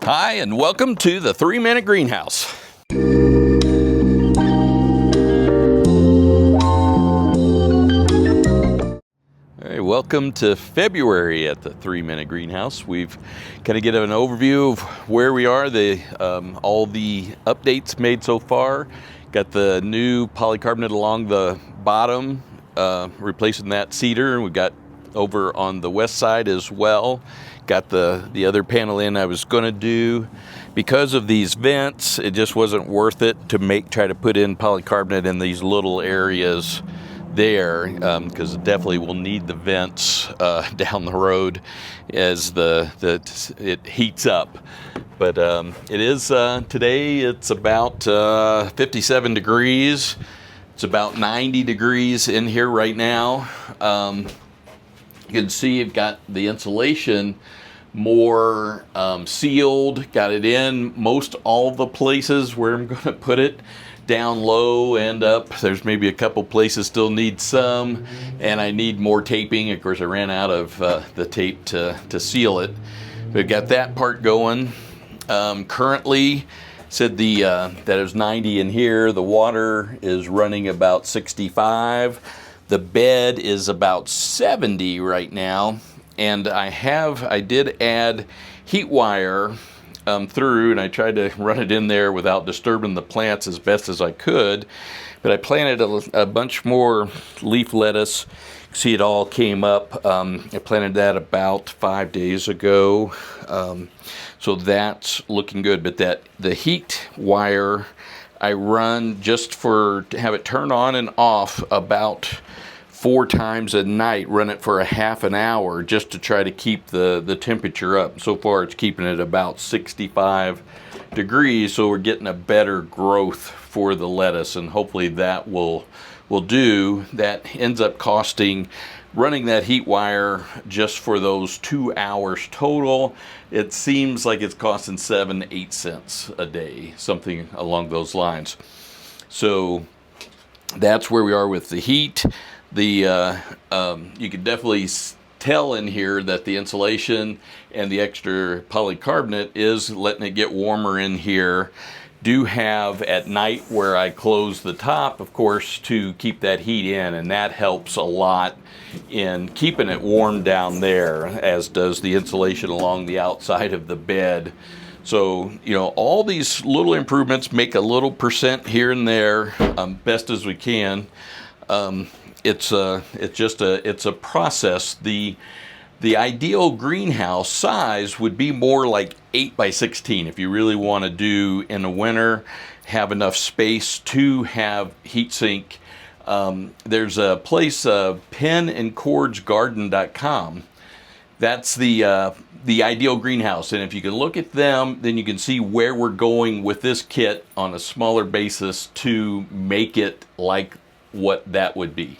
Hi, and welcome to the 3-Minute Greenhouse. All right, welcome to February at the 3-Minute Greenhouse. We've kind of get an overview of where we are, all the updates made so far. Got the new polycarbonate along the bottom, replacing that cedar. We've got over on the west side as well. Got the other panel in I was going to do. Because of these vents, it just wasn't worth it to try to put in polycarbonate in these little areas there, because definitely we'll need the vents down the road as it heats up. But it is today. It's about 57 degrees. It's about 90 degrees in here right now. You can see you've got the insulation more sealed, got it in most all the places where I'm going to put it, down low and up. There's maybe a couple places still need some, and I need more taping. Of course, I ran out of the tape to seal it. We've got that part going. Currently, said that it was 90 in here. The water is running about 65. The bed is about 70 right now, and I did add heat wire through, and I tried to run it in there without disturbing the plants as best as I could. But I planted a bunch more leaf lettuce. See, it all came up. I planted that about 5 days ago, so that's looking good. But the heat wire I run just to have it turn on and off about 4 times a night, run it for a half an hour just to try to keep the temperature up. So far it's keeping it about 65 degrees, so we're getting a better growth for the lettuce, and hopefully that will do. That ends up costing, running that heat wire just for those 2 hours total, it seems like it's costing 7-8 cents a day, something along those lines. So that's where we are with the heat. You can definitely tell in here that the insulation and the extra polycarbonate is letting it get warmer in here. Do have at night where I close the top, of course, to keep that heat in, and that helps a lot in keeping it warm down there, as does the insulation along the outside of the bed. So, all these little improvements make a little percent here and there, best as we can. It's a process. The ideal greenhouse size would be more like 8 by 16 if you really want to do in the winter, have enough space to have heat sink. There's a place, penandcordsgarden.com. That's the ideal greenhouse, and if you can look at them, then you can see where we're going with this kit on a smaller basis to make it like what that would be.